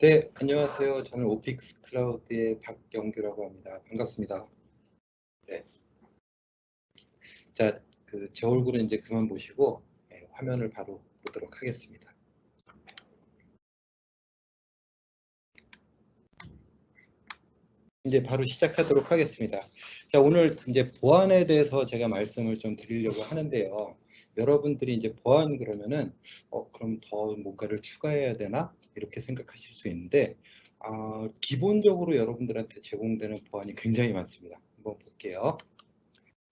네, 안녕하세요. 저는 오픽스 클라우드의 박영규라고 합니다. 반갑습니다. 네. 자, 제 얼굴은 이제 그만 보시고, 네, 화면을 바로 보도록 하겠습니다. 이제 바로 시작하도록 하겠습니다. 자, 오늘 이제 보안에 대해서 제가 말씀을 좀 드리려고 하는데요. 여러분들이 이제 보안 그러면은, 그럼 더 뭔가를 추가해야 되나? 이렇게 생각하실 수 있는데, 기본적으로 여러분들한테 제공되는 보안이 굉장히 많습니다. 한번 볼게요.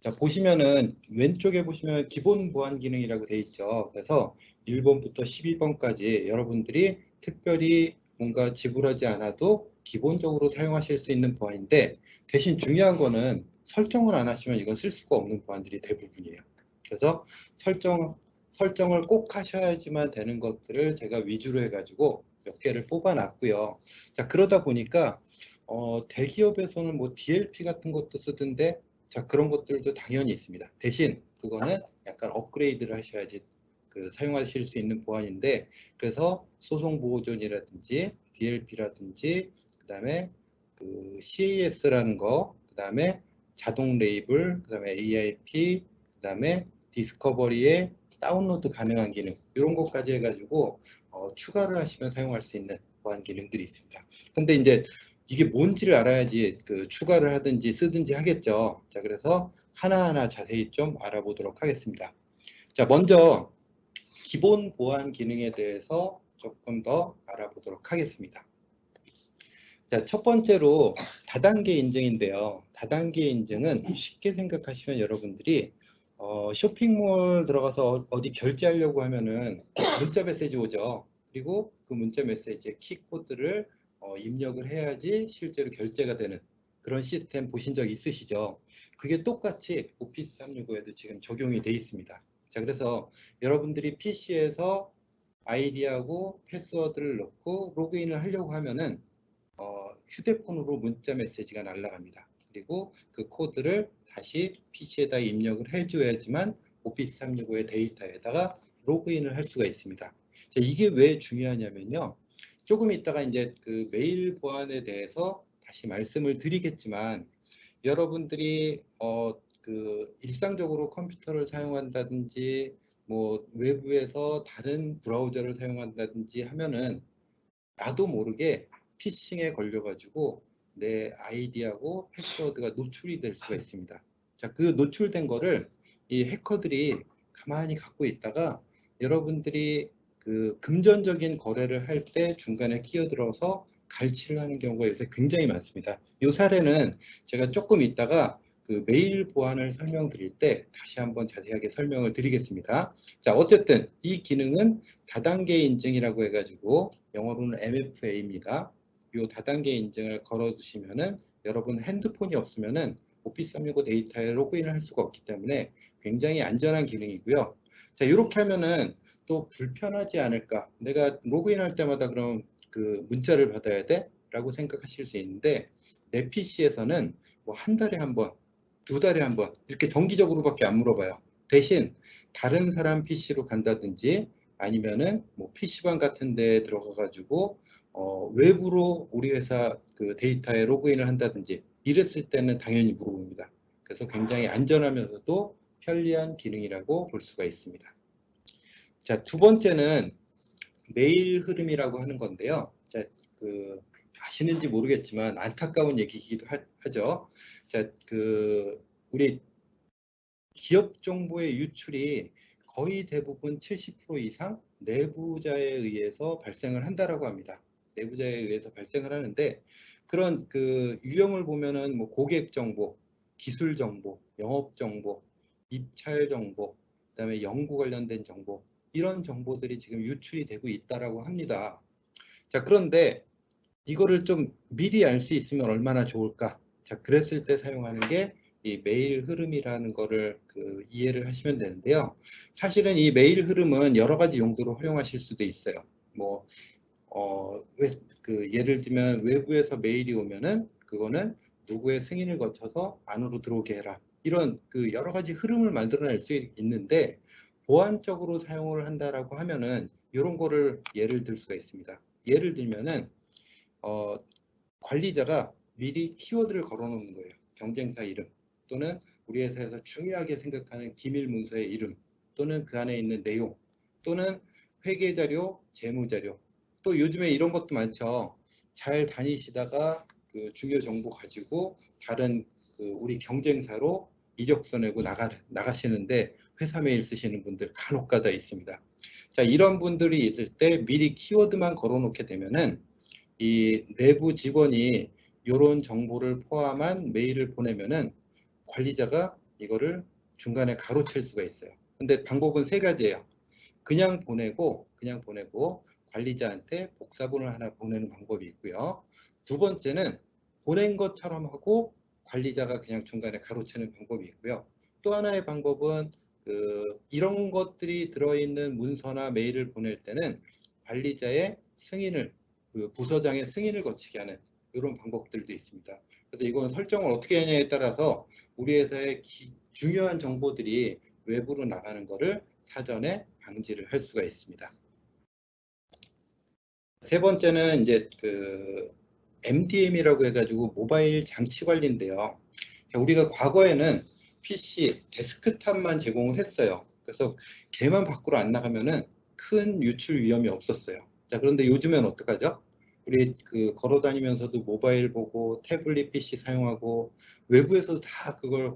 자, 보시면은 왼쪽에 보시면 기본 보안 기능이라고 되어 있죠. 그래서 1번부터 12번까지 여러분들이 특별히 뭔가 지불하지 않아도 기본적으로 사용하실 수 있는 보안인데, 대신 중요한 거는 설정을 안 하시면 이건 쓸 수가 없는 보안들이 대부분이에요. 그래서 설정을 꼭 하셔야지만 되는 것들을 제가 위주로 해가지고 몇 개를 뽑아놨고요. 자, 그러다 보니까 대기업에서는 뭐 DLP 같은 것도 쓰던데, 자, 그런 것들도 당연히 있습니다. 대신 그거는 약간 업그레이드를 하셔야지 사용하실 수 있는 보안인데, 그래서 소송보호존이라든지 DLP라든지 그다음에 CAS라는 거, 그다음에 자동 레이블, 그다음에 AIP, 그다음에 디스커버리에 다운로드 가능한 기능, 이런 것까지 해가지고 추가를 하시면 사용할 수 있는 보안 기능들이 있습니다. 근데 이제 이게 뭔지를 알아야지 추가를 하든지 쓰든지 하겠죠. 자, 그래서 하나하나 자세히 좀 알아보도록 하겠습니다. 자, 먼저 기본 보안 기능에 대해서 조금 더 알아보도록 하겠습니다. 자, 첫 번째로 다단계 인증인데요. 다단계 인증은 쉽게 생각하시면 여러분들이 쇼핑몰 들어가서 어디 결제하려고 하면은 문자 메시지 오죠. 그리고 그 문자 메시지에 키코드를 입력을 해야지 실제로 결제가 되는 그런 시스템 보신 적 있으시죠? 그게 똑같이 오피스 365에도 지금 적용이 되어 있습니다. 자, 그래서 여러분들이 PC에서 아이디하고 패스워드를 넣고 로그인을 하려고 하면은 휴대폰으로 문자 메시지가 날아갑니다. 그리고 그 코드를 다시 PC에다 입력을 해줘야지만 오피스 365의 데이터에다가 로그인을 할 수가 있습니다. 자, 이게 왜 중요하냐면요. 조금 이따가 이제 메일 보안에 대해서 다시 말씀을 드리겠지만, 여러분들이 일상적으로 컴퓨터를 사용한다든지 뭐 외부에서 다른 브라우저를 사용한다든지 하면은 나도 모르게 피싱에 걸려가지고 내 아이디하고 패스워드가 노출이 될 수가 있습니다. 자, 그 노출된 거를 이 해커들이 가만히 갖고 있다가 여러분들이 금전적인 거래를 할 때 중간에 끼어들어서 갈취를 하는 경우가 요새 굉장히 많습니다. 이 사례는 제가 조금 있다가 메일 보안을 설명드릴 때 다시 한번 자세하게 설명을 드리겠습니다. 자, 어쨌든 이 기능은 다단계 인증이라고 해가지고 영어로는 MFA입니다. 이 다단계 인증을 걸어두시면은 여러분 핸드폰이 없으면은 오피스 365 데이터에 로그인을 할 수가 없기 때문에 굉장히 안전한 기능이고요. 자, 이렇게 하면은 또 불편하지 않을까? 내가 로그인할 때마다 그럼 문자를 받아야 돼? 라고 생각하실 수 있는데, 내 PC에서는 뭐 한 달에 한 번, 두 달에 한 번 이렇게 정기적으로밖에 안 물어봐요. 대신 다른 사람 PC로 간다든지 아니면은 뭐 PC방 같은 데 들어가 가지고 외부로 우리 회사 데이터에 로그인을 한다든지 이랬을 때는 당연히 물어봅니다. 그래서 굉장히 안전하면서도 편리한 기능이라고 볼 수가 있습니다. 자, 두 번째는 메일 흐름이라고 하는 건데요. 자, 아시는지 모르겠지만 안타까운 얘기이기도 하죠. 자, 우리 기업 정보의 유출이 거의 대부분 70% 이상 내부자에 의해서 발생을 한다라고 합니다. 내부자에 의해서 발생을 하는데, 그런 유형을 보면은 뭐 고객 정보, 기술 정보, 영업 정보, 입찰 정보, 그다음에 연구 관련된 정보, 이런 정보들이 지금 유출이 되고 있다라고 합니다. 자, 그런데 이거를 좀 미리 알 수 있으면 얼마나 좋을까? 자, 그랬을 때 사용하는 게 이 메일 흐름이라는 거를 이해를 하시면 되는데요. 사실은 이 메일 흐름은 여러 가지 용도로 활용하실 수도 있어요. 뭐, 예를 들면 외부에서 메일이 오면은 그거는 누구의 승인을 거쳐서 안으로 들어오게 해라. 이런 여러 가지 흐름을 만들어낼 수 있는데, 보안적으로 사용을 한다라고 하면은 이런 거를 예를 들 수가 있습니다. 예를 들면은 관리자가 미리 키워드를 걸어놓는 거예요. 경쟁사 이름 또는 우리 회사에서 중요하게 생각하는 기밀 문서의 이름 또는 그 안에 있는 내용 또는 회계자료, 재무자료 또 요즘에 이런 것도 많죠. 잘 다니시다가 그 중요 정보 가지고 다른 그 우리 경쟁사로 이력서 내고 나가시는데 회사 메일 쓰시는 분들 간혹가다 있습니다. 자, 이런 분들이 있을 때 미리 키워드만 걸어놓게 되면은 이 내부 직원이 이런 정보를 포함한 메일을 보내면은 관리자가 이거를 중간에 가로챌 수가 있어요. 근데 방법은 세 가지예요. 그냥 보내고 관리자한테 복사본을 하나 보내는 방법이 있고요. 두 번째는 보낸 것처럼 하고 관리자가 그냥 중간에 가로채는 방법이 있고요. 또 하나의 방법은 이런 것들이 들어있는 문서나 메일을 보낼 때는 관리자의 승인을 부서장의 승인을 거치게 하는 이런 방법들도 있습니다. 그래서 이건 설정을 어떻게 하냐에 따라서 우리 회사의 중요한 정보들이 외부로 나가는 것을 사전에 방지를 할 수가 있습니다. 세 번째는 이제 MDM이라고 해가지고 모바일 장치 관리인데요. 우리가 과거에는 PC, 데스크탑만 제공을 했어요. 그래서 걔만 밖으로 안 나가면은 큰 유출 위험이 없었어요. 자, 그런데 요즘엔 어떡하죠? 우리 걸어 다니면서도 모바일 보고 태블릿 PC 사용하고 외부에서도 다 그걸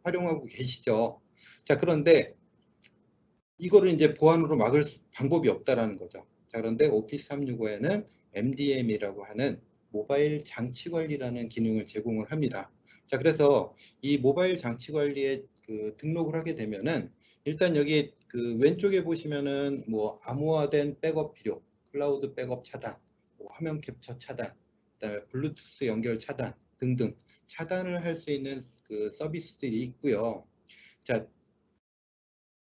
활용하고 계시죠. 자, 그런데 이거를 이제 보안으로 막을 방법이 없다라는 거죠. 자, 그런데 오피스 365에는 MDM이라고 하는 모바일 장치 관리라는 기능을 제공을 합니다. 자, 그래서 이 모바일 장치 관리에 등록을 하게 되면은 일단 여기 왼쪽에 보시면은 뭐 암호화된 백업 필요, 클라우드 백업 차단, 뭐 화면 캡처 차단, 그다음에 블루투스 연결 차단 등등 차단을 할 수 있는 서비스들이 있고요. 자,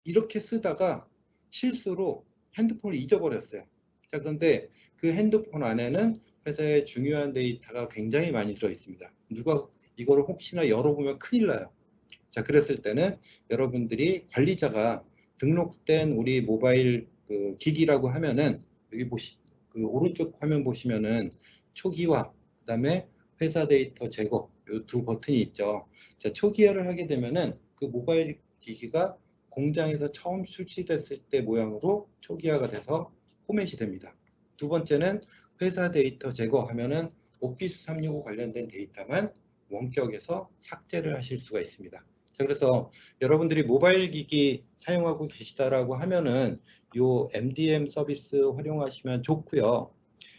이렇게 쓰다가 실수로 핸드폰을 잊어버렸어요. 자, 그런데 그 핸드폰 안에는 회사의 중요한 데이터가 굉장히 많이 들어 있습니다. 누가 이거를 혹시나 열어보면 큰일 나요. 자, 그랬을 때는 여러분들이 관리자가 등록된 우리 모바일 기기라고 하면은 여기 오른쪽 화면 보시면은 초기화, 그다음에 회사 데이터 제거 이 두 버튼이 있죠. 자, 초기화를 하게 되면은 그 모바일 기기가 공장에서 처음 출시됐을 때 모양으로 초기화가 돼서 포맷이 됩니다. 두 번째는 회사 데이터 제거하면은 오피스 365 관련된 데이터만 원격에서 삭제를 하실 수가 있습니다. 자, 그래서 여러분들이 모바일 기기 사용하고 계시다라고 하면은 요 MDM 서비스 활용하시면 좋고요.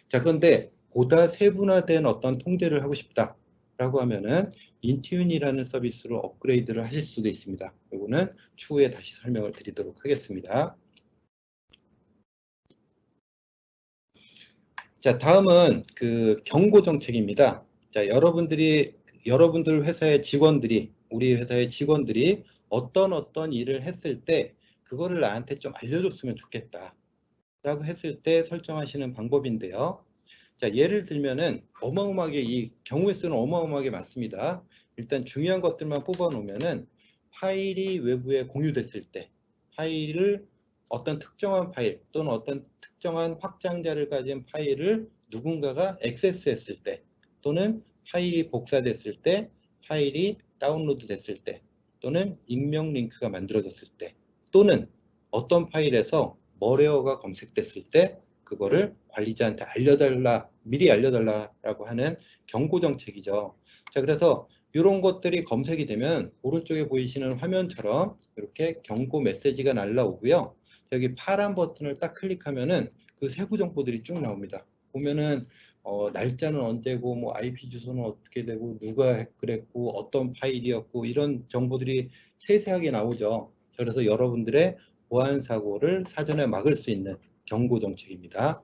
자, 그런데 보다 세분화된 어떤 통제를 하고 싶다라고 하면은 인투인이라는 서비스로 업그레이드를 하실 수도 있습니다. 이거는 추후에 다시 설명을 드리도록 하겠습니다. 자, 다음은 경고 정책입니다. 자, 여러분들 회사의 직원들이, 우리 회사의 직원들이 어떤 일을 했을 때 그거를 나한테 좀 알려줬으면 좋겠다 라고 했을 때 설정하시는 방법인데요. 자, 예를 들면은 어마어마하게 이 경우의 수는 어마어마하게 많습니다. 일단 중요한 것들만 뽑아 놓으면은 파일이 외부에 공유됐을 때 파일을 어떤 특정한 파일 또는 어떤 특정한 확장자를 가진 파일을 누군가가 액세스했을 때 또는 파일이 복사됐을 때 파일이 다운로드 됐을 때 또는 익명 링크가 만들어졌을 때 또는 어떤 파일에서 머레어가 검색됐을 때 그거를 관리자한테 미리 알려달라라고 하는 경고 정책이죠. 자, 그래서 이런 것들이 검색이 되면 오른쪽에 보이시는 화면처럼 이렇게 경고 메시지가 날라오고요. 여기 파란 버튼을 딱 클릭하면은 그 세부 정보들이 쭉 나옵니다. 보면은 날짜는 언제고 뭐 IP 주소는 어떻게 되고 누가 그랬고 어떤 파일이었고 이런 정보들이 세세하게 나오죠. 그래서 여러분들의 보안 사고를 사전에 막을 수 있는 경고 정책입니다.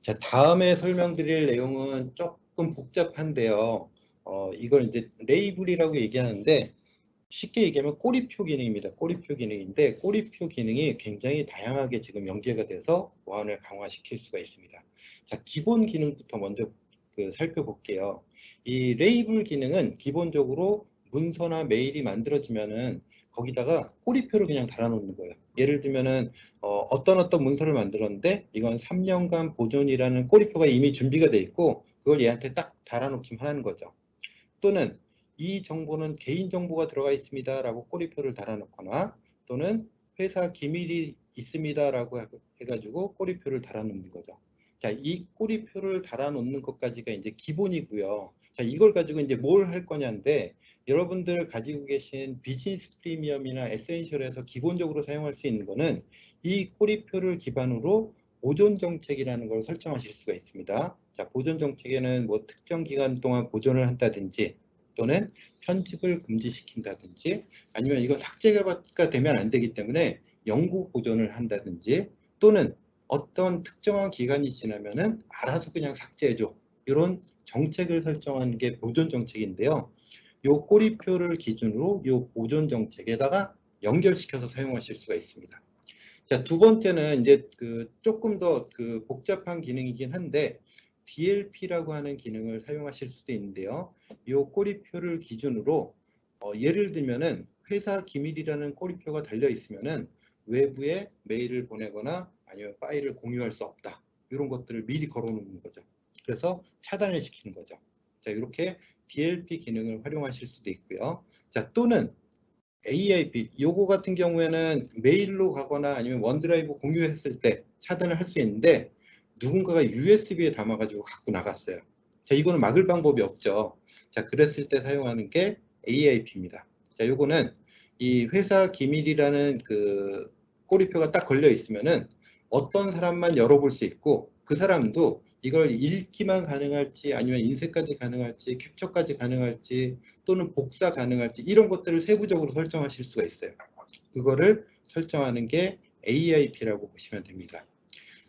자, 다음에 설명드릴 내용은 조금 복잡한데요. 이걸 이제 레이블이라고 얘기하는데 쉽게 얘기하면 꼬리표 기능입니다. 꼬리표 기능인데 꼬리표 기능이 굉장히 다양하게 지금 연계가 돼서 보안을 강화시킬 수가 있습니다. 자, 기본 기능부터 먼저 살펴볼게요. 이 레이블 기능은 기본적으로 문서나 메일이 만들어지면은 거기다가 꼬리표를 그냥 달아놓는 거예요. 예를 들면은 어떤 문서를 만들었는데 이건 3년간 보존이라는 꼬리표가 이미 준비가 돼 있고 그걸 얘한테 딱 달아놓기만 하는 거죠. 또는 이 정보는 개인정보가 들어가 있습니다 라고 꼬리표를 달아놓거나 또는 회사 기밀이 있습니다 라고 해가지고 꼬리표를 달아놓는 거죠. 자, 이 꼬리표를 달아놓는 것까지가 이제 기본이고요. 자, 이걸 가지고 이제 뭘 할 거냐인데 여러분들 가지고 계신 비즈니스 프리미엄이나 에센셜에서 기본적으로 사용할 수 있는 거는 이 꼬리표를 기반으로 보존 정책이라는 걸 설정하실 수가 있습니다. 자, 보존 정책에는 뭐 특정 기간 동안 보존을 한다든지 또는 편집을 금지시킨다든지 아니면 이거 삭제가 되면 안 되기 때문에 영구 보존을 한다든지 또는 어떤 특정한 기간이 지나면은 알아서 그냥 삭제해줘. 이런 정책을 설정하는 게 보존 정책인데요. 요 꼬리표를 기준으로 요 보존 정책에다가 연결시켜서 사용하실 수가 있습니다. 자, 두 번째는 이제 조금 더 복잡한 기능이긴 한데 DLP라고 하는 기능을 사용하실 수도 있는데요. 이 꼬리표를 기준으로 예를 들면은 회사 기밀이라는 꼬리표가 달려 있으면은 외부에 메일을 보내거나 아니면 파일을 공유할 수 없다. 이런 것들을 미리 걸어 놓는 거죠. 그래서 차단을 시키는 거죠. 자, 이렇게 DLP 기능을 활용하실 수도 있고요. 자, 또는 AIP 요거 같은 경우에는 메일로 가거나 아니면 원드라이브 공유했을 때 차단을 할 수 있는데 누군가가 USB에 담아가지고 갖고 나갔어요. 자, 이거는 막을 방법이 없죠. 자, 그랬을 때 사용하는 게 AIP입니다. 자, 요거는 이 회사 기밀이라는 꼬리표가 딱 걸려 있으면은 어떤 사람만 열어볼 수 있고 그 사람도 이걸 읽기만 가능할지 아니면 인쇄까지 가능할지 캡처까지 가능할지 또는 복사 가능할지 이런 것들을 세부적으로 설정하실 수가 있어요. 그거를 설정하는 게 AIP라고 보시면 됩니다.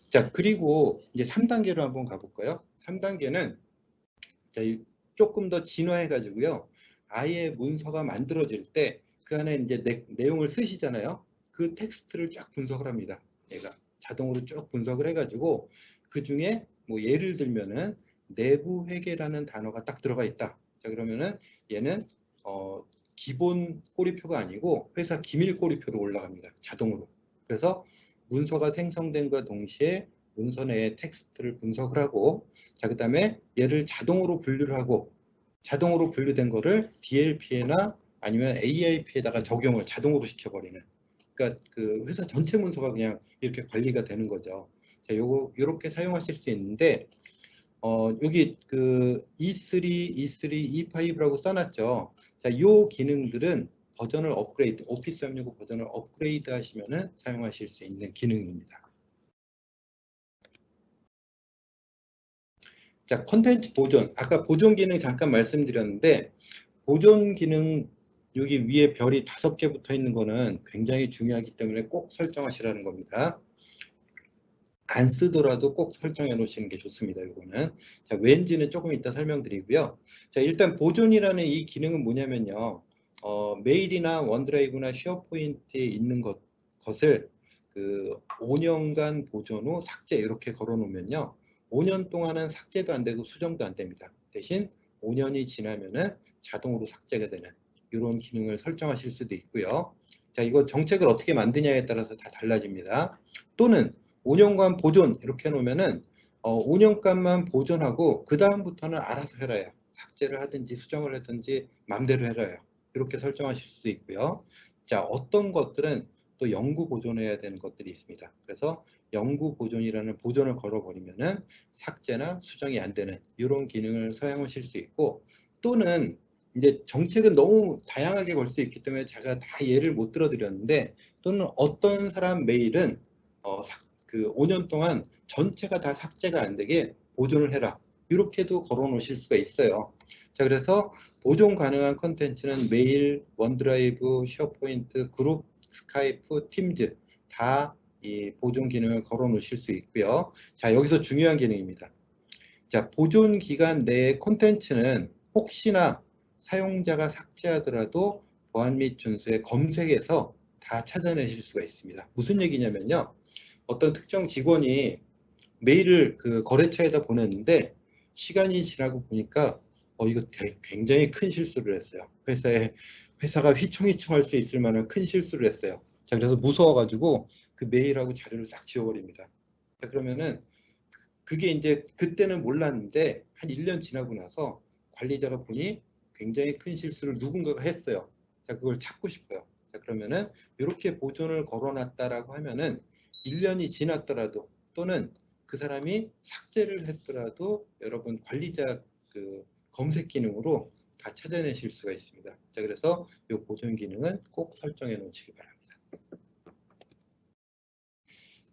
자, 그리고 이제 3단계로 한번 가볼까요? 3단계는 조금 더 진화해 가지고요. 아예 문서가 만들어질 때 그 안에 이제 내용을 쓰시잖아요. 그 텍스트를 쫙 분석을 합니다. 얘가 자동으로 쭉 분석을 해가지고 그 중에 뭐 예를 들면은 내부 회계라는 단어가 딱 들어가 있다. 자, 그러면은 얘는 기본 꼬리표가 아니고 회사 기밀 꼬리표로 올라갑니다. 자동으로. 그래서 문서가 생성된과 동시에 문서 내의 텍스트를 분석을 하고 자, 그 다음에 얘를 자동으로 분류를 하고 자동으로 분류된 거를 DLP나 아니면 AIP에다가 적용을 자동으로 시켜버리는 그러니까 그 회사 전체 문서가 그냥 이렇게 관리가 되는 거죠. 자, 요렇게 사용하실 수 있는데 여기 E3, E3, E5라고 써놨죠. 자, 요 기능들은 버전을 업그레이드, 오피스 365 버전을 업그레이드 하시면은 사용하실 수 있는 기능입니다. 자, 콘텐츠 보존. 아까 보존 기능 잠깐 말씀드렸는데 보존 기능 여기 위에 별이 5개 붙어 있는 거는 굉장히 중요하기 때문에 꼭 설정하시라는 겁니다. 안 쓰더라도 꼭 설정해 놓으시는 게 좋습니다. 이거는. 자, 왠지는 조금 이따 설명드리고요. 자, 일단 보존이라는 이 기능은 뭐냐면요. 메일이나 원드라이브나 쉐어포인트에 있는 것을 5년간 보존 후 삭제 이렇게 걸어 놓으면요. 5년 동안은 삭제도 안 되고 수정도 안 됩니다. 대신 5년이 지나면은 자동으로 삭제가 되는 이런 기능을 설정하실 수도 있고요. 자, 이거 정책을 어떻게 만드냐에 따라서 다 달라집니다. 또는 5년간 보존 이렇게 해놓으면은 5년간만 보존하고 그 다음부터는 알아서 해라요. 삭제를 하든지 수정을 하든지 맘대로 해라요. 이렇게 설정하실 수도 있고요. 자, 어떤 것들은 또 영구 보존해야 되는 것들이 있습니다. 그래서 영구 보존이라는 보존을 걸어버리면은 삭제나 수정이 안 되는 이런 기능을 사용하실 수 있고 또는 이제 정책은 너무 다양하게 걸 수 있기 때문에 제가 다 예를 못 들어드렸는데 또는 어떤 사람 메일은 5년 동안 전체가 다 삭제가 안 되게 보존을 해라. 이렇게도 걸어 놓으실 수가 있어요. 자, 그래서 보존 가능한 컨텐츠는 메일, 원드라이브, 쉐어포인트, 그룹, 스카이프, 팀즈 다 이 보존 기능을 걸어 놓으실 수 있고요. 자, 여기서 중요한 기능입니다. 자, 보존 기간 내의 콘텐츠는 혹시나 사용자가 삭제하더라도 보안 및 준수의 검색에서 다 찾아내실 수가 있습니다. 무슨 얘기냐면요. 어떤 특정 직원이 메일을 거래처에다 보냈는데 시간이 지나고 보니까 이거 굉장히 큰 실수를 했어요. 회사가 휘청휘청할 수 있을 만한 큰 실수를 했어요. 자, 그래서 무서워가지고 그 메일하고 자료를 싹 지워버립니다. 자, 그러면은 그게 이제 그때는 몰랐는데 한 1년 지나고 나서 관리자가 보니 굉장히 큰 실수를 누군가가 했어요. 자, 그걸 찾고 싶어요. 자, 그러면은 이렇게 보존을 걸어놨다라고 하면은 1년이 지났더라도 또는 그 사람이 삭제를 했더라도 여러분 관리자 그 검색 기능으로 다 찾아내실 수가 있습니다. 자, 그래서 이 보존 기능은 꼭 설정해 놓으시기 바랍니다.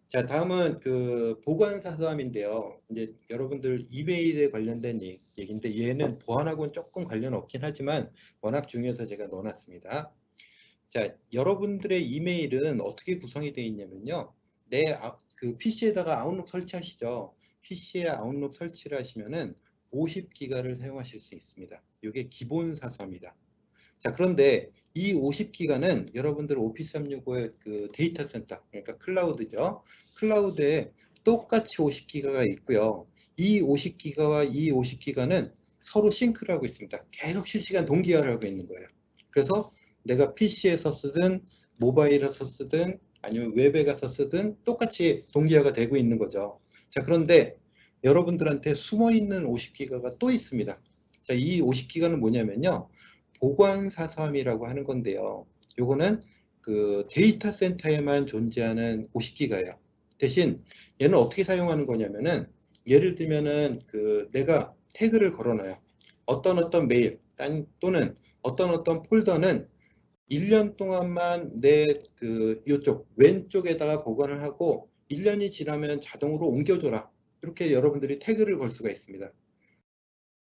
자, 다음은 그 보관 사서함인데요. 이제 여러분들 이메일에 관련된 얘기인데 얘는 보안하고는 조금 관련 없긴 하지만 워낙 중요해서 제가 넣어놨습니다. 자, 여러분들의 이메일은 어떻게 구성이 되어 있냐면요. 그 PC에다가 아웃룩 설치하시죠. PC에 아웃룩 설치를 하시면은 50기가를 사용하실 수 있습니다. 이게 기본 사서입니다. 자, 그런데 이 50기가는 여러분들 오피스 365의 그 데이터 센터, 그러니까 클라우드죠. 클라우드에 똑같이 50기가가 있고요. 이 50기가와 이 50기가는 서로 싱크를 하고 있습니다. 계속 실시간 동기화를 하고 있는 거예요. 그래서 내가 PC에서 쓰든 모바일에서 쓰든 아니면 웹에 가서 쓰든 똑같이 동기화가 되고 있는 거죠. 자, 그런데 여러분들한테 숨어있는 50기가가 또 있습니다. 자, 이 50기가는 뭐냐면요. 보관 사서함이라고 하는 건데요. 요거는 그 데이터 센터에만 존재하는 50기가예요. 대신 얘는 어떻게 사용하는 거냐면은 예를 들면은 그 내가 태그를 걸어놔요. 어떤 메일 또는 어떤 폴더는 1년 동안만 내 그 이쪽 왼쪽에다가 보관을 하고 1년이 지나면 자동으로 옮겨줘라. 이렇게 여러분들이 태그를 걸 수가 있습니다.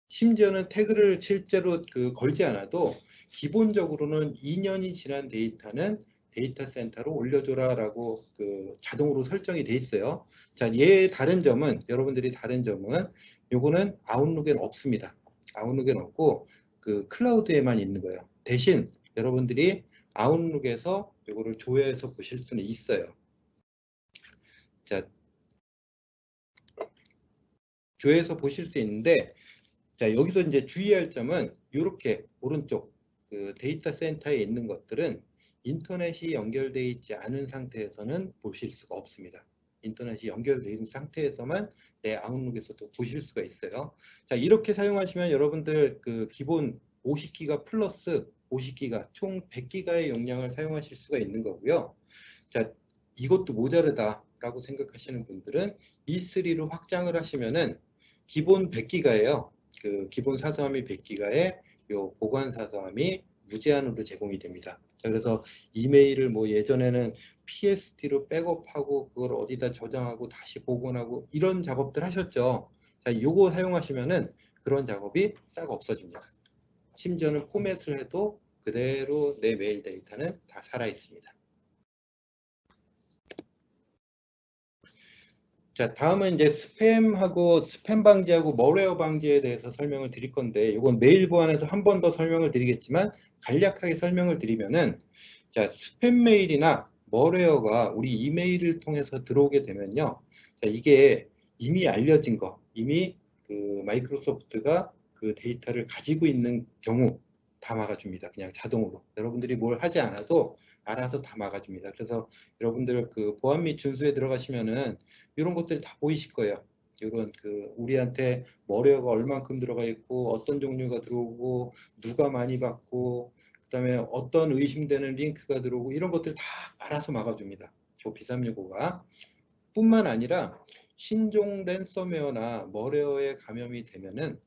심지어는 태그를 실제로 그 걸지 않아도 기본적으로는 2년이 지난 데이터는 데이터 센터로 올려줘라라고 그 자동으로 설정이 돼 있어요. 자, 얘의 다른 점은 여러분들이 다른 점은 요거는 아웃룩에는 없습니다. 아웃룩에는 없고 그 클라우드에만 있는 거예요. 대신 여러분들이 아웃룩에서 요거를 조회해서 보실 수는 있어요. 자, 조회해서 보실 수 있는데 자, 여기서 이제 주의할 점은 이렇게 오른쪽 그 데이터 센터에 있는 것들은 인터넷이 연결되어 있지 않은 상태에서는 보실 수가 없습니다. 인터넷이 연결되어 있는 상태에서만 내 아웃룩에서도 보실 수가 있어요. 자, 이렇게 사용하시면 여러분들 그 기본 50기가 플러스 50기가 총 100기가의 용량을 사용하실 수가 있는 거고요. 자, 이것도 모자르다라고 생각하시는 분들은 E3로 확장을 하시면은 기본 100기가예요. 그 기본 사서함이 100기가에 요 보관 사서함이 무제한으로 제공이 됩니다. 자, 그래서 이메일을 뭐 예전에는 PST로 백업하고 그걸 어디다 저장하고 다시 복원하고 이런 작업들 하셨죠. 자, 요거 사용하시면은 그런 작업이 싹 없어집니다. 심지어는 포맷을 해도 그대로 내 메일 데이터는 다 살아 있습니다. 자, 다음은 이제 스팸 방지하고 멀웨어 방지에 대해서 설명을 드릴 건데, 이건 메일 보안에서 한 번 더 설명을 드리겠지만, 간략하게 설명을 드리면은, 자, 스팸 메일이나 멀웨어가 우리 이메일을 통해서 들어오게 되면요. 자, 이게 이미 알려진 거, 이미 그 마이크로소프트가 그 데이터를 가지고 있는 경우 다 막아줍니다. 그냥 자동으로. 여러분들이 뭘 하지 않아도 알아서 다 막아줍니다. 그래서 여러분들 그 보안 및 준수에 들어가시면은 이런 것들이 다 보이실 거예요. 이런 그 우리한테 머리가 얼만큼 들어가 있고 어떤 종류가 들어오고 누가 많이 받고 그다음에 어떤 의심되는 링크가 들어오고 이런 것들 다 알아서 막아줍니다. 저 B365가 뿐만 아니라 신종 랜섬웨어나 머레어에 감염이 되면은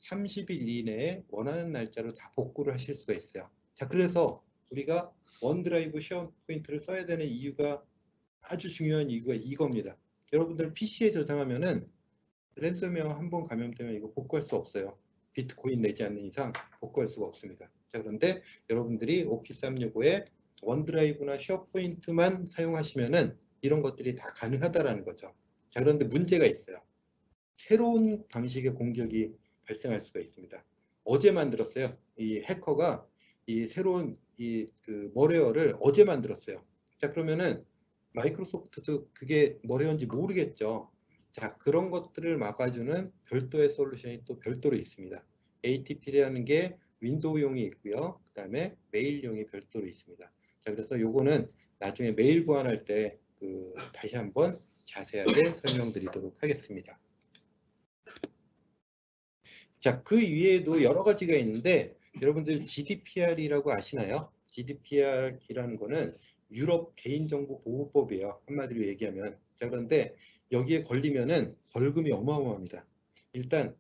30일 이내에 원하는 날짜로 다 복구를 하실 수가 있어요. 자, 그래서 우리가 원드라이브 쉐어 포인트를 써야 되는 이유가 아주 중요한 이유가 이겁니다. 여러분들 PC에 저장하면은 랜섬웨어 한 번 감염되면 이거 복구할 수 없어요. 비트코인 내지 않는 이상 복구할 수가 없습니다. 자, 그런데 여러분들이 오피스 365에 원드라이브나 쉐어포인트만 사용하시면은 이런 것들이 다 가능하다라는 거죠. 자, 그런데 문제가 있어요. 새로운 방식의 공격이 발생할 수가 있습니다. 어제 만들었어요. 이 해커가 이 새로운 이 그 머레어를 어제 만들었어요. 자, 그러면은 마이크로소프트도 그게 머레어인지 모르겠죠. 자, 그런 것들을 막아주는 별도의 솔루션이 또 별도로 있습니다. ATP라는 게 윈도우용이 있고요. 그 다음에 메일용이 별도로 있습니다. 자, 그래서 요거는 나중에 메일 보완할 때 다시 한번 자세하게 설명드리도록 하겠습니다. 자, 그 위에도 여러 가지가 있는데 여러분들 GDPR이라고 아시나요? GDPR이라는 거는 유럽 개인정보보호법이에요. 한마디로 얘기하면. 자, 그런데 여기에 걸리면은 벌금이 어마어마합니다. 일단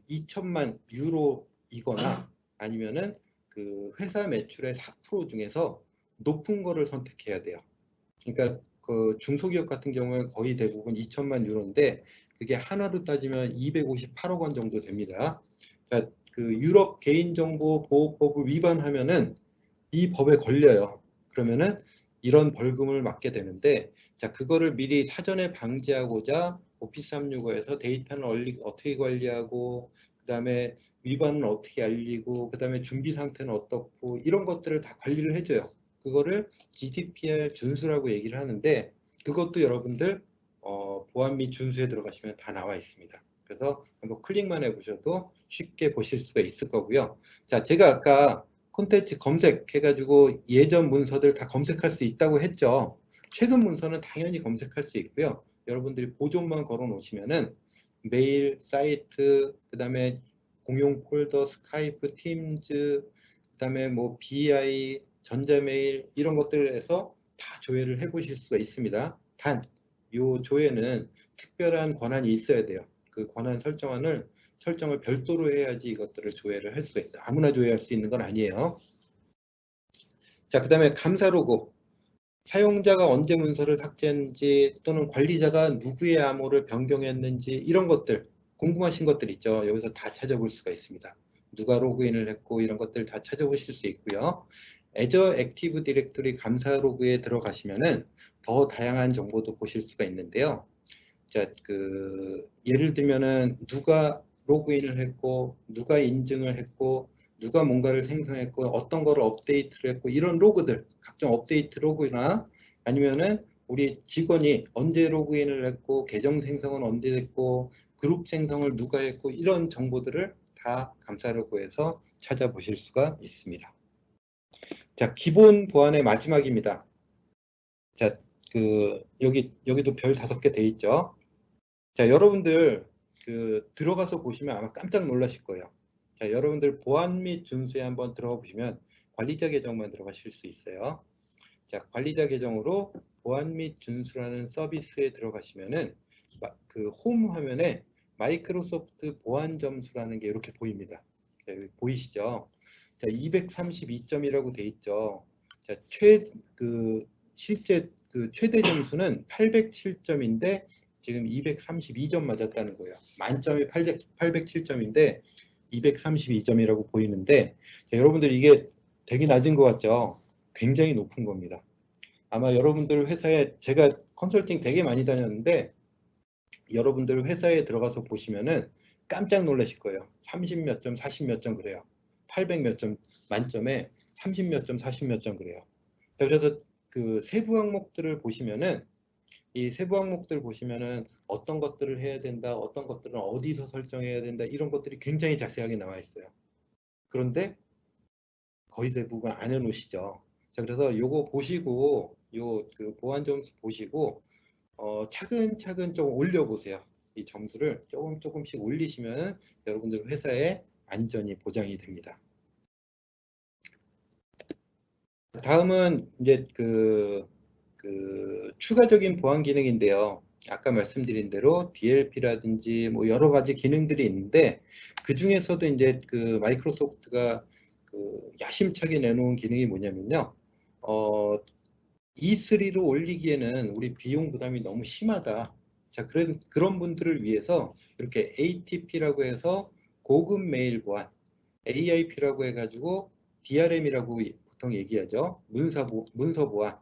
2천만 유로이거나 아니면은 회사 매출의 4% 중에서 높은 거를 선택해야 돼요. 그러니까 중소기업 같은 경우에 거의 대부분 2천만 유로인데 그게 하나로 따지면 258억 원 정도 됩니다. 자, 유럽 개인정보보호법을 위반하면은 이 법에 걸려요. 그러면은 이런 벌금을 맞게 되는데, 자, 그거를 미리 사전에 방지하고자 오피스 365에서 데이터는 어떻게 관리하고, 그 다음에 위반은 어떻게 알리고, 그 다음에 준비 상태는 어떻고, 이런 것들을 다 관리를 해줘요. 그거를 GDPR 준수라고 얘기를 하는데, 그것도 여러분들 보안 및 준수에 들어가시면 다 나와 있습니다. 그래서 한번 클릭만 해보셔도 쉽게 보실 수가 있을 거고요. 자, 제가 아까 콘텐츠 검색해가지고 예전 문서들 다 검색할 수 있다고 했죠. 최근 문서는 당연히 검색할 수 있고요. 여러분들이 보존만 걸어 놓으시면은 메일, 사이트, 그 다음에 공용 폴더, 스카이프, 팀즈, 그 다음에 뭐 BI, 전자메일 이런 것들에서 다 조회를 해 보실 수가 있습니다. 단, 요 조회는 특별한 권한이 있어야 돼요. 그 권한 설정을 별도로 해야지 이것들을 조회를 할 수가 있어요. 아무나 조회할 수 있는 건 아니에요. 자, 그 다음에 감사 로고. 사용자가 언제 문서를 삭제했는지 또는 관리자가 누구의 암호를 변경했는지 이런 것들 궁금하신 것들 있죠. 여기서 다 찾아볼 수가 있습니다. 누가 로그인을 했고 이런 것들 다 찾아보실 수 있고요. Azure 액티브 디렉토리 감사 로그에 들어가시면은 더 다양한 정보도 보실 수가 있는데요. 자, 예를 들면은 누가 로그인을 했고 누가 인증을 했고 누가 뭔가를 생성했고 어떤 거를 업데이트를 했고 이런 로그들 각종 업데이트 로그나 아니면은 우리 직원이 언제 로그인을 했고 계정 생성은 언제 됐고 그룹 생성을 누가 했고 이런 정보들을 다 감사 로그에서 찾아보실 수가 있습니다. 자, 기본 보안의 마지막입니다. 자, 여기도 별 5개 돼 있죠. 자, 여러분들 들어가서 보시면 아마 깜짝 놀라실 거예요. 자, 여러분들 보안 및 준수에 한번 들어가 보시면 관리자 계정만 들어가실 수 있어요. 자, 관리자 계정으로 보안 및 준수라는 서비스에 들어가시면은 홈 화면에 마이크로소프트 보안 점수라는 게 이렇게 보입니다. 자, 여기 보이시죠? 자, 232점이라고 돼 있죠. 자, 실제 최대 점수는 807점인데 지금 232점 맞았다는 거예요. 만점이 807점인데 232점이라고 보이는데 자, 여러분들 이게 되게 낮은 것 같죠? 굉장히 높은 겁니다. 아마 여러분들 회사에 제가 컨설팅 되게 많이 다녔는데 여러분들 회사에 들어가서 보시면은 깜짝 놀라실 거예요. 30 몇 점, 40 몇 점 그래요. 800 몇 점 만점에 30 몇 점, 40 몇 점 그래요. 그래서 세부 항목들을 보시면은 이 세부 항목들 보시면은 어떤 것들을 해야 된다, 어떤 것들은 어디서 설정해야 된다 이런 것들이 굉장히 자세하게 나와 있어요. 그런데 거의 대부분 안 해놓으시죠. 자, 그래서 요거 보시고 보안 점수 보시고 차근차근 좀 올려보세요. 이 점수를 조금씩 올리시면 여러분들 회사의 안전이 보장이 됩니다. 다음은 이제 추가적인 보안 기능인데요. 아까 말씀드린 대로 DLP라든지 뭐 여러 가지 기능들이 있는데 그 중에서도 이제 마이크로소프트가 야심차게 내놓은 기능이 뭐냐면요. E3로 올리기에는 우리 비용 부담이 너무 심하다. 자, 그런 분들을 위해서 이렇게 ATP라고 해서 고급 메일 보안, AIP라고 해가지고 DRM이라고 보통 얘기하죠. 문서 보안.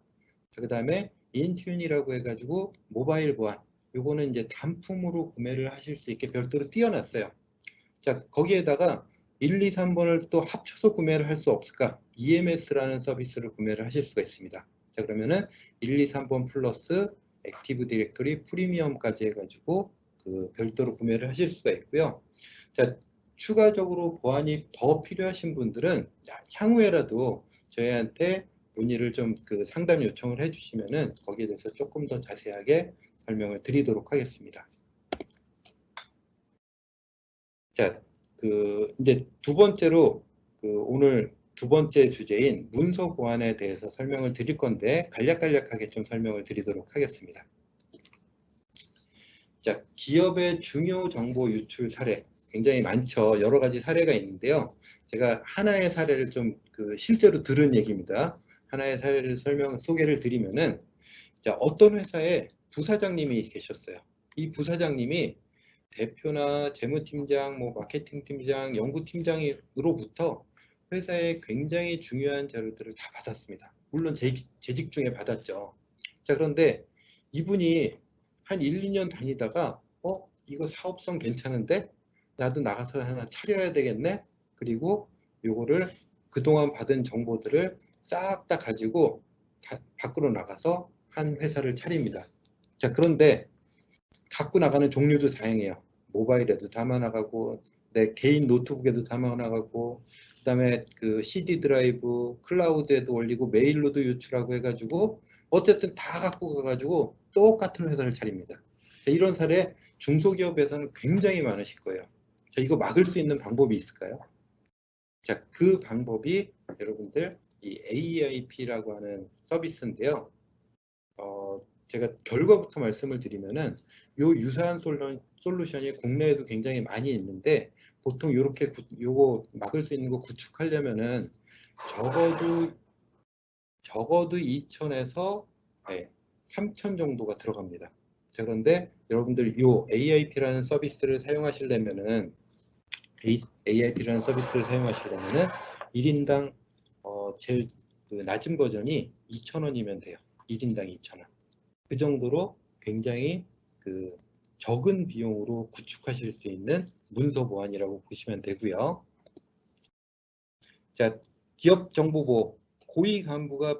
그 다음에 인튠이라고 해가지고 모바일 보안. 요거는 이제 단품으로 구매를 하실 수 있게 별도로 띄워놨어요. 자, 거기에다가 1, 2, 3번을 또 합쳐서 구매를 할 수 없을까? EMS라는 서비스를 구매를 하실 수가 있습니다. 자, 그러면은 1, 2, 3번 플러스 액티브 디렉토리 프리미엄까지 해가지고 별도로 구매를 하실 수가 있고요. 자, 추가적으로 보안이 더 필요하신 분들은 향후에라도 저희한테 문의를 좀 그 상담 요청을 해주시면은 거기에 대해서 조금 더 자세하게 설명을 드리도록 하겠습니다. 자, 이제 두 번째로 오늘 두 번째 주제인 문서 보안에 대해서 설명을 드릴 건데 간략간략하게 좀 설명을 드리도록 하겠습니다. 자, 기업의 중요 정보 유출 사례 굉장히 많죠. 여러 가지 사례가 있는데요. 제가 하나의 사례를 좀 실제로 들은 얘기입니다. 하나의 사례를 소개를 드리면은, 자, 어떤 회사에 부사장님이 계셨어요. 이 부사장님이 대표나 재무팀장, 뭐 마케팅 팀장, 연구팀장으로부터 회사의 굉장히 중요한 자료들을 다 받았습니다. 물론 재직 중에 받았죠. 자, 그런데 이분이 한 1, 2년 다니다가 이거 사업성 괜찮은데? 나도 나가서 하나 차려야 되겠네? 그리고 요거를 그동안 받은 정보들을 싹 다 가지고 밖으로 나가서 한 회사를 차립니다. 자, 그런데 갖고 나가는 종류도 다양해요. 모바일에도 담아나가고 내 개인 노트북에도 담아나가고 그다음에 CD 드라이브 클라우드에도 올리고 메일로도 유출하고 해가지고 어쨌든 다 갖고 가가지고 똑같은 회사를 차립니다. 자, 이런 사례 중소기업에서는 굉장히 많으실 거예요. 자, 이거 막을 수 있는 방법이 있을까요? 자, 그 방법이 여러분들 이 AIP라고 하는 서비스인데요. 제가 결과부터 말씀을 드리면은 요 유사한 솔루션이 국내에도 굉장히 많이 있는데 보통 이렇게 요거 막을 수 있는 거 구축하려면은 적어도 2천에서 3천 정도가 들어갑니다. 자, 그런데 여러분들 요 AIP라는 서비스를 사용하시려면은 1인당 제일 낮은 버전이 2,000원이면 돼요. 1인당 2,000원. 그 정도로 굉장히 적은 비용으로 구축하실 수 있는 문서 보안이라고 보시면 되고요. 자, 기업 정보보호 고위 간부의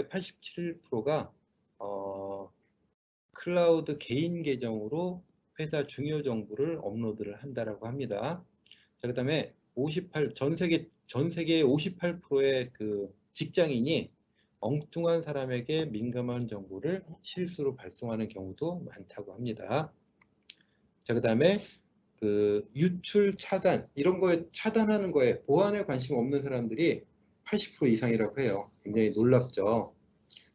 87%가 클라우드 개인 계정으로 회사 중요 정보를 업로드를 한다라고 합니다. 자, 그다음에 전 세계의 58%의 직장인이 엉뚱한 사람에게 민감한 정보를 실수로 발송하는 경우도 많다고 합니다. 자, 그다음에 유출 차단 이런 거에 차단하는 거에 보안에 관심 없는 사람들이 80% 이상이라고 해요. 굉장히 놀랍죠.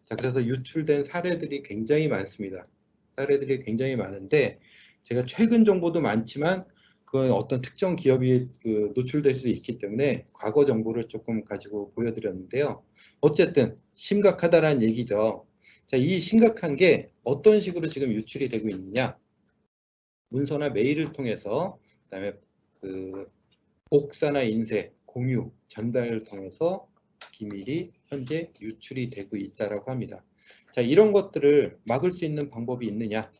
자, 그래서 유출된 사례들이 굉장히 많습니다. 사례들이 굉장히 많은데 제가 최근 정보도 많지만 그건 어떤 특정 기업이 노출될 수 있기 때문에 과거 정보를 조금 가지고 보여드렸는데요. 어쨌든 심각하다라는 얘기죠. 자, 이 심각한 게 어떤 식으로 지금 유출이 되고 있느냐? 문서나 메일을 통해서, 그다음에 복사나 인쇄, 공유, 전달을 통해서 기밀이 현재 유출이 되고 있다라고 합니다. 자, 이런 것들을 막을 수 있는 방법이 있느냐?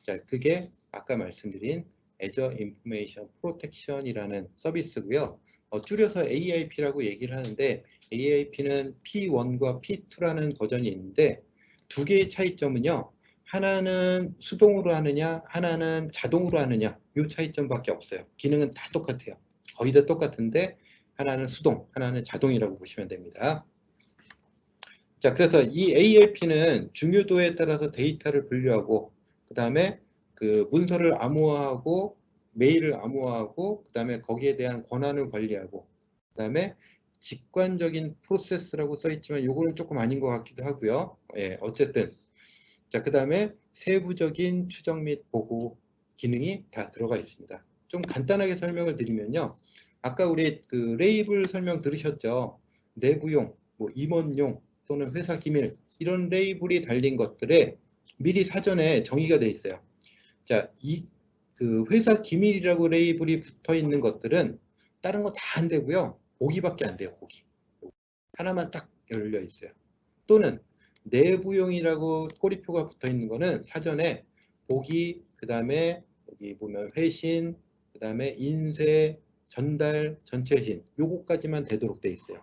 자, 그게 아까 말씀드린 Azure Information Protection이라는 서비스고요. 줄여서 AIP라고 얘기를 하는데 AIP는 P1과 P2라는 버전이 있는데 두 개의 차이점은요. 하나는 수동으로 하느냐, 하나는 자동으로 하느냐, 이 차이점밖에 없어요. 기능은 다 똑같아요. 거의 다 똑같은데 하나는 수동, 하나는 자동이라고 보시면 됩니다. 자, 그래서 이 AIP는 중요도에 따라서 데이터를 분류하고 그 다음에 문서를 암호화하고 메일을 암호화하고 그 다음에 거기에 대한 권한을 관리하고 그 다음에 직관적인 프로세스라고 써있지만 요거는 조금 아닌 것 같기도 하고요. 어쨌든 자, 그 다음에 세부적인 추적 및 보고 기능이 다 들어가 있습니다. 좀 간단하게 설명을 드리면요. 아까 우리 레이블 설명 들으셨죠? 내부용, 뭐 임원용 또는 회사 기밀 이런 레이블이 달린 것들에 미리 사전에 정의가 돼 있어요. 자, 회사 기밀이라고 레이블이 붙어 있는 것들은 다른 거 다 안 되고요. 보기밖에 안 돼요. 보기. 하나만 딱 열려 있어요. 또는 내부용이라고 꼬리표가 붙어 있는 거는 사전에 보기, 그 다음에 여기 보면 회신, 그 다음에 인쇄, 전달, 전체 회신 요거까지만 되도록 돼 있어요.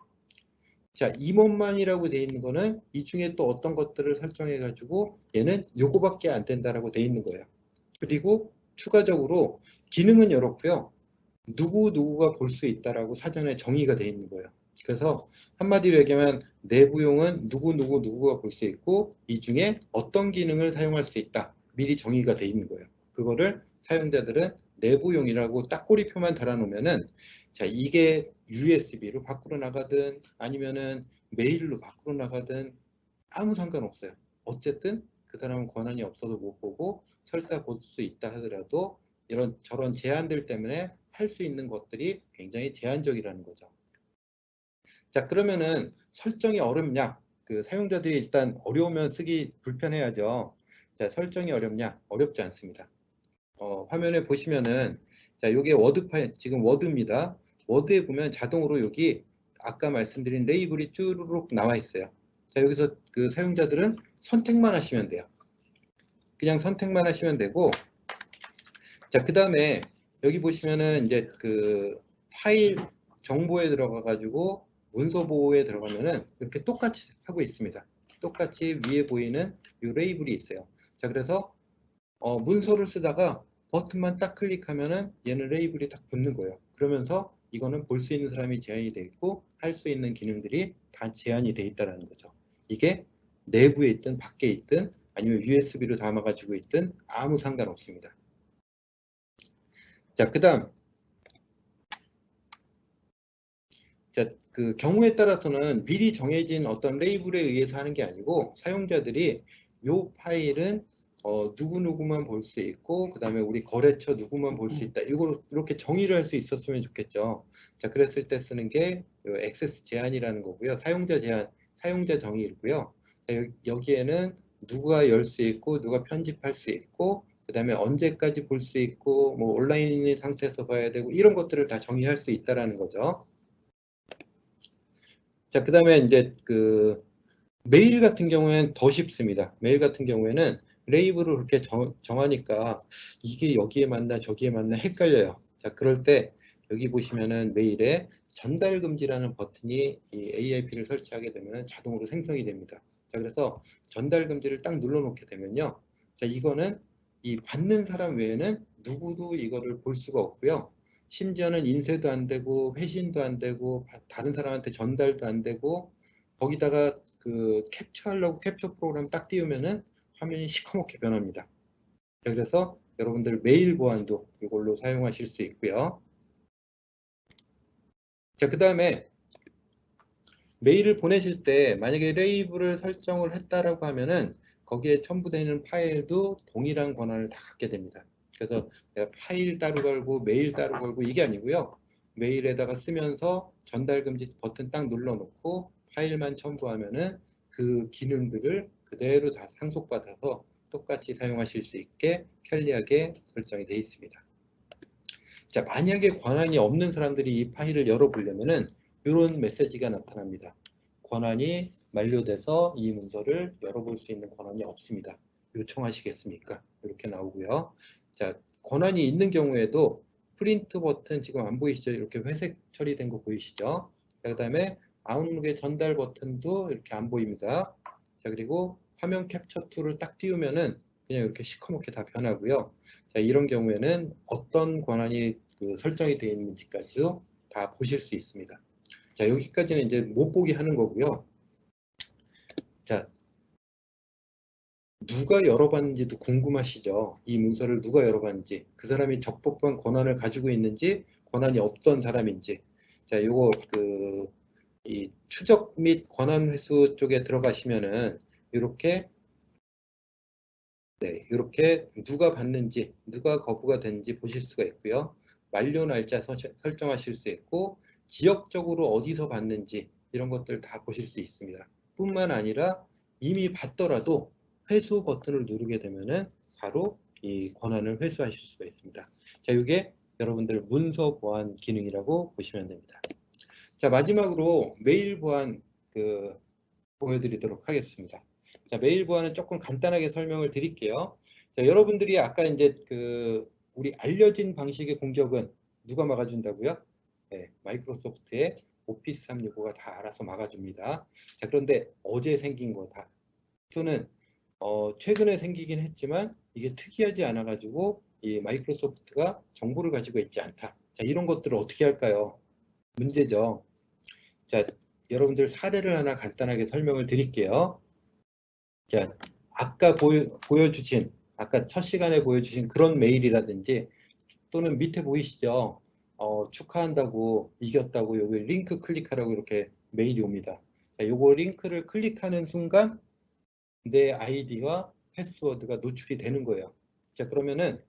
자, 임원만이라고 돼 있는 거는 이 중에 또 어떤 것들을 설정해 가지고 얘는 요거밖에 안 된다라고 돼 있는 거예요. 그리고 추가적으로 기능은 이렇고요. 누구가 볼 수 있다라고 사전에 정의가 돼 있는 거예요. 그래서 한마디로 얘기하면 내부용은 누구가 볼 수 있고 이 중에 어떤 기능을 사용할 수 있다. 미리 정의가 돼 있는 거예요. 그거를 사용자들은 내부용이라고 딱 꼬리표만 달아놓으면은 자, 이게 USB로 밖으로 나가든 아니면은 메일로 밖으로 나가든 아무 상관없어요. 어쨌든 그 사람은 권한이 없어서 못 보고 설사 볼 수 있다 하더라도 이런 저런 제한들 때문에 할 수 있는 것들이 굉장히 제한적이라는 거죠. 자, 그러면은 설정이 어렵냐? 그 사용자들이 일단 어려우면 쓰기 불편해야죠. 자, 설정이 어렵냐? 어렵지 않습니다. 화면에 보시면은 자, 요게 워드 파일, 지금 워드입니다. 워드에 보면 자동으로 여기 아까 말씀드린 레이블이 쭈루룩 나와 있어요. 자, 여기서 그 사용자들은 선택만 하시면 돼요. 그냥 선택만 하시면 되고, 자, 그 다음에 여기 보시면은 이제 그 파일 정보에 들어가 가지고 문서 보호에 들어가면은 이렇게 똑같이 하고 있습니다. 똑같이 위에 보이는 이 레이블이 있어요. 자, 그래서 문서를 쓰다가 버튼만 딱 클릭하면은 얘는 레이블이 딱 붙는 거예요. 그러면서 이거는 볼 수 있는 사람이 제한이 돼 있고 할 수 있는 기능들이 다 제한이 돼 있다는 거죠. 이게 내부에 있든 밖에 있든 아니면 USB로 담아가지고 있든 아무 상관없습니다. 자, 그 다음, 자, 그 경우에 따라서는 미리 정해진 어떤 레이블에 의해서 하는 게 아니고 사용자들이 요 파일은 누구누구만 볼 수 있고 그 다음에 우리 거래처 누구만 볼 수 있다. 이걸 이렇게 정의를 할 수 있었으면 좋겠죠. 자, 그랬을 때 쓰는 게 액세스 제한이라는 거고요. 사용자 제한, 사용자 정의이고요. 자, 여기에는 누가 열 수 있고 누가 편집할 수 있고 그 다음에 언제까지 볼 수 있고 뭐 온라인 상태에서 봐야 되고 이런 것들을 다 정의할 수 있다라는 거죠. 자, 그 다음에 이제 그 메일 같은 경우에는 더 쉽습니다. 메일 같은 경우에는 레이블을 그렇게 정하니까 이게 여기에 맞나 저기에 맞나 헷갈려요. 자, 그럴 때 여기 보시면은 메일에 전달 금지라는 버튼이 이 AIP를 설치하게 되면 자동으로 생성이 됩니다. 자, 그래서 전달 금지를 딱 눌러 놓게 되면요. 자, 이거는 이 받는 사람 외에는 누구도 이거를 볼 수가 없고요. 심지어는 인쇄도 안 되고 회신도 안 되고 다른 사람한테 전달도 안 되고 거기다가 그 캡처하려고 캡처 프로그램 딱 띄우면은 화면이 시커멓게 변합니다. 자, 그래서 여러분들 메일 보안도 이걸로 사용하실 수 있고요. 자, 그 다음에 메일을 보내실 때 만약에 레이블을 설정을 했다라고 하면은 거기에 첨부되는 파일도 동일한 권한을 다 갖게 됩니다. 그래서 내가 파일 따로 걸고 메일 따로 걸고 이게 아니고요. 메일에다가 쓰면서 전달 금지 버튼 딱 눌러 놓고 파일만 첨부하면은 그 기능들을 그대로 다 상속받아서 똑같이 사용하실 수 있게 편리하게 설정이 되어 있습니다. 자, 만약에 권한이 없는 사람들이 이 파일을 열어보려면은 이런 메시지가 나타납니다. 권한이 만료돼서 이 문서를 열어볼 수 있는 권한이 없습니다. 요청하시겠습니까? 이렇게 나오고요. 자, 권한이 있는 경우에도 프린트 버튼 지금 안 보이시죠? 이렇게 회색 처리된 거 보이시죠? 자, 그 다음에 아웃룩의 전달 버튼도 이렇게 안 보입니다. 자, 그리고 화면 캡처 툴을 딱 띄우면은 그냥 이렇게 시커멓게 다 변하고요. 자, 이런 경우에는 어떤 권한이 그 설정이 되어 있는지까지도 다 보실 수 있습니다. 자, 여기까지는 이제 못 보게 하는 거고요. 자, 누가 열어봤는지도 궁금하시죠? 이 문서를 누가 열어봤는지, 그 사람이 적법한 권한을 가지고 있는지, 권한이 없던 사람인지. 자, 요거 이 추적 및 권한 회수 쪽에 들어가시면은 이렇게 네, 이렇게 누가 받는지, 누가 거부가 되는지 보실 수가 있고요. 만료 날짜 설정하실 수 있고, 지역적으로 어디서 받는지 이런 것들 다 보실 수 있습니다. 뿐만 아니라 이미 받더라도 회수 버튼을 누르게 되면은 바로 이 권한을 회수하실 수가 있습니다. 자, 이게 여러분들 문서 보안 기능이라고 보시면 됩니다. 자, 마지막으로 메일 보안 보여드리도록 하겠습니다. 자, 메일 보안은 조금 간단하게 설명을 드릴게요. 자, 여러분들이 아까 이제 우리 알려진 방식의 공격은 누가 막아준다고요? 네, 마이크로소프트의 오피스 365가 다 알아서 막아줍니다. 자, 그런데 어제 생긴 거다. 또는 최근에 생기긴 했지만 이게 특이하지 않아가지고 이 마이크로소프트가 정보를 가지고 있지 않다. 자, 이런 것들을 어떻게 할까요? 문제죠. 자, 여러분들 사례를 하나 간단하게 설명을 드릴게요. 자, 아까 보여주신, 아까 첫 시간에 보여주신 그런 메일이라든지 또는 밑에 보이시죠? 축하한다고, 이겼다고, 여기 링크 클릭하라고 이렇게 메일이 옵니다. 자, 요거 링크를 클릭하는 순간 내 아이디와 패스워드가 노출이 되는 거예요. 자, 그러면은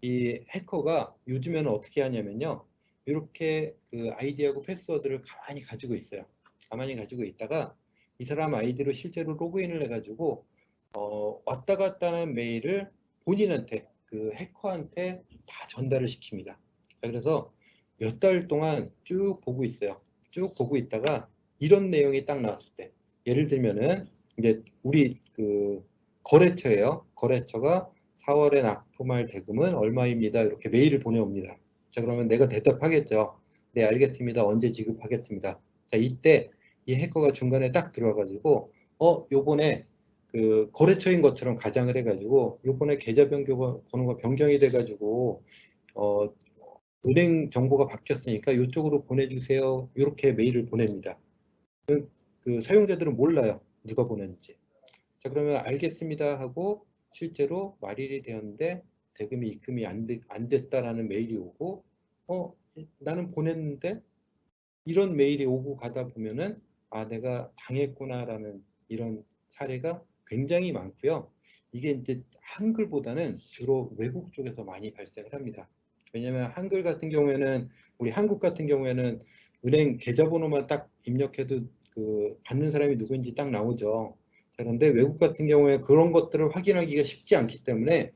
이 해커가 요즘에는 어떻게 하냐면요. 이렇게 그 아이디하고 패스워드를 가만히 가지고 있어요. 가만히 가지고 있다가 이 사람 아이디로 실제로 로그인을 해가지고 왔다 갔다 하는 메일을 본인한테, 그 해커한테 다 전달을 시킵니다. 자, 그래서 몇 달 동안 쭉 보고 있어요. 쭉 보고 있다가 이런 내용이 딱 나왔을 때, 예를 들면은 이제 우리 그 거래처예요. 거래처가 4월에 납품할 대금은 얼마입니다. 이렇게 메일을 보내옵니다. 자, 그러면 내가 대답하겠죠. 네, 알겠습니다. 언제 지급하겠습니다. 자, 이때 이 해커가 중간에 딱 들어와가지고 요번에 그 거래처인 것처럼 가장을 해가지고 요번에 계좌 변경 번호가 변경이 돼가지고 어, 은행 정보가 바뀌었으니까 이쪽으로 보내주세요. 이렇게 메일을 보냅니다. 그 사용자들은 몰라요. 누가 보냈는지. 자, 그러면 알겠습니다 하고 실제로 말일이 되었는데 대금이 입금이 안 됐다라는 메일이 오고 나는 보냈는데 이런 메일이 오고 가다 보면은 아, 내가 당했구나라는 이런 사례가 굉장히 많고요. 이게 이제 한글보다는 주로 외국 쪽에서 많이 발생을 합니다. 왜냐하면 한글 같은 경우에는 우리 한국 같은 경우에는 은행 계좌번호만 딱 입력해도 그 받는 사람이 누구인지 딱 나오죠. 자, 그런데 외국 같은 경우에 그런 것들을 확인하기가 쉽지 않기 때문에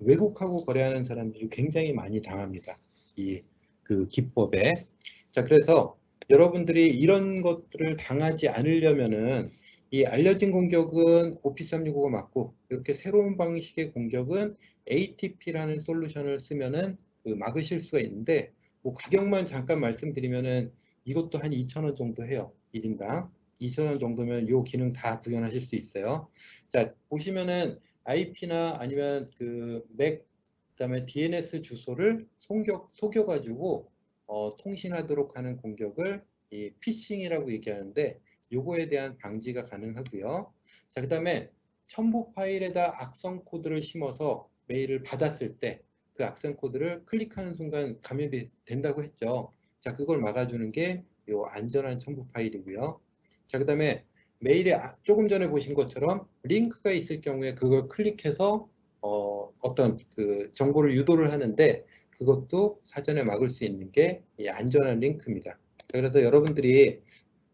외국하고 거래하는 사람들이 굉장히 많이 당합니다. 이 그 기법에. 자, 그래서 여러분들이 이런 것들을 당하지 않으려면은 이 알려진 공격은 오피스 365가 맞고 이렇게 새로운 방식의 공격은 ATP라는 솔루션을 쓰면은 그 막으실 수가 있는데 뭐 가격만 잠깐 말씀드리면은 이것도 한 2,000원 정도 해요. 1인당. 2,000원 정도면 요 기능 다 구현하실 수 있어요. 자, 보시면은 IP나 아니면 그 맥, 그다음에 DNS 주소를 속여가지고 통신하도록 하는 공격을 이 피싱이라고 얘기하는데 요거에 대한 방지가 가능하고요. 자, 그다음에 첨부 파일에다 악성 코드를 심어서 메일을 받았을 때 그 악성 코드를 클릭하는 순간 감염이 된다고 했죠. 자, 그걸 막아주는 게 요 안전한 첨부 파일이고요. 자, 그다음에 메일에 조금 전에 보신 것처럼 링크가 있을 경우에 그걸 클릭해서 어떤 그 정보를 유도를 하는데 그것도 사전에 막을 수 있는 게 이 안전한 링크입니다. 그래서 여러분들이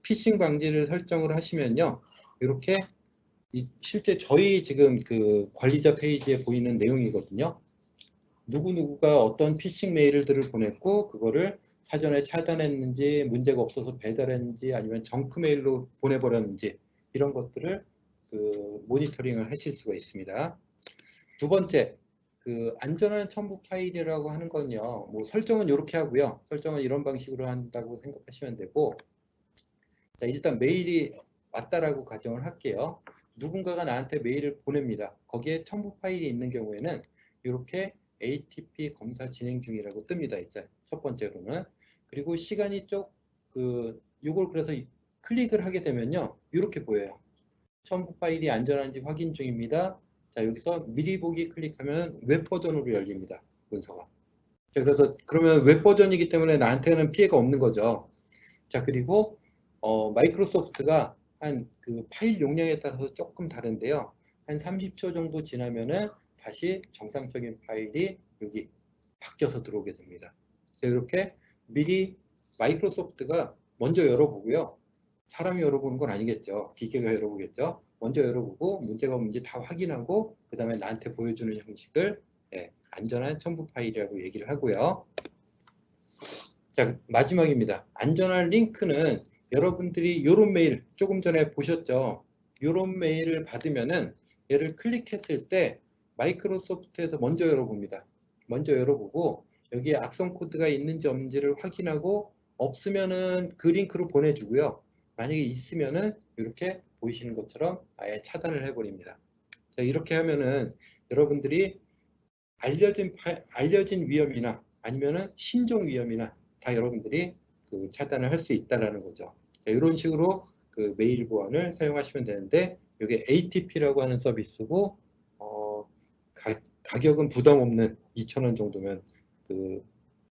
피싱 방지를 설정을 하시면요. 이렇게 실제 저희 지금 그 관리자 페이지에 보이는 내용이거든요. 누구누구가 어떤 피싱 메일들을 보냈고 그거를 사전에 차단했는지 문제가 없어서 배달했는지 아니면 정크 메일로 보내버렸는지 이런 것들을 그 모니터링을 하실 수가 있습니다. 두 번째, 그 안전한 첨부 파일이라고 하는 건요. 뭐 설정은 이렇게 하고요. 설정은 이런 방식으로 한다고 생각하시면 되고 자, 일단 메일이 왔다라고 가정을 할게요. 누군가가 나한테 메일을 보냅니다. 거기에 첨부 파일이 있는 경우에는 이렇게 ATP 검사 진행 중이라고 뜹니다. 이제 첫 번째로는. 그리고 시간이 이걸 그래서 클릭을 하게 되면요. 이렇게 보여요. 첨부 파일이 안전한지 확인 중입니다. 자, 여기서 미리 보기 클릭하면 웹 버전으로 열립니다. 문서가. 자, 그래서 그러면 웹 버전이기 때문에 나한테는 피해가 없는 거죠. 자, 그리고 마이크로소프트가 한 그 파일 용량에 따라서 조금 다른데요. 한 30초 정도 지나면은 다시 정상적인 파일이 여기 바뀌어서 들어오게 됩니다. 자, 이렇게 미리 마이크로소프트가 먼저 열어보고요. 사람이 열어보는 건 아니겠죠. 기계가 열어보겠죠. 먼저 열어보고 문제가 없는지 다 확인하고 그 다음에 나한테 보여주는 형식을 안전한 첨부 파일이라고 얘기를 하고요. 자, 마지막입니다. 안전한 링크는 여러분들이 이런 메일 조금 전에 보셨죠? 이런 메일을 받으면은 얘를 클릭했을 때 마이크로소프트에서 먼저 열어봅니다. 먼저 열어보고 여기에 악성 코드가 있는지 없는지를 확인하고 없으면은 그 링크로 보내주고요. 만약에 있으면은 이렇게 보이시는 것처럼 아예 차단을 해버립니다. 자, 이렇게 하면은 여러분들이 알려진 위험이나 아니면은 신종 위험이나 다 여러분들이 그 차단을 할 수 있다라는 거죠. 자, 이런 식으로 그 메일 보안을 사용하시면 되는데 이게 ATP라고 하는 서비스고 가격은 부담 없는 2,000원 정도면 그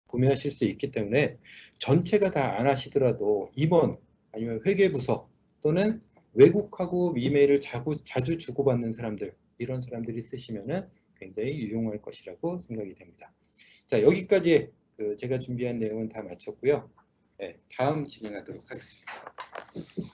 구매하실 수 있기 때문에 전체가 다 안 하시더라도 임원 아니면 회계부서 또는 외국하고 이메일을 자주 주고받는 사람들 이런 사람들이 쓰시면은 굉장히 유용할 것이라고 생각이 됩니다. 자, 여기까지 제가 준비한 내용은 다 마쳤고요. 네, 다음 진행하도록 하겠습니다.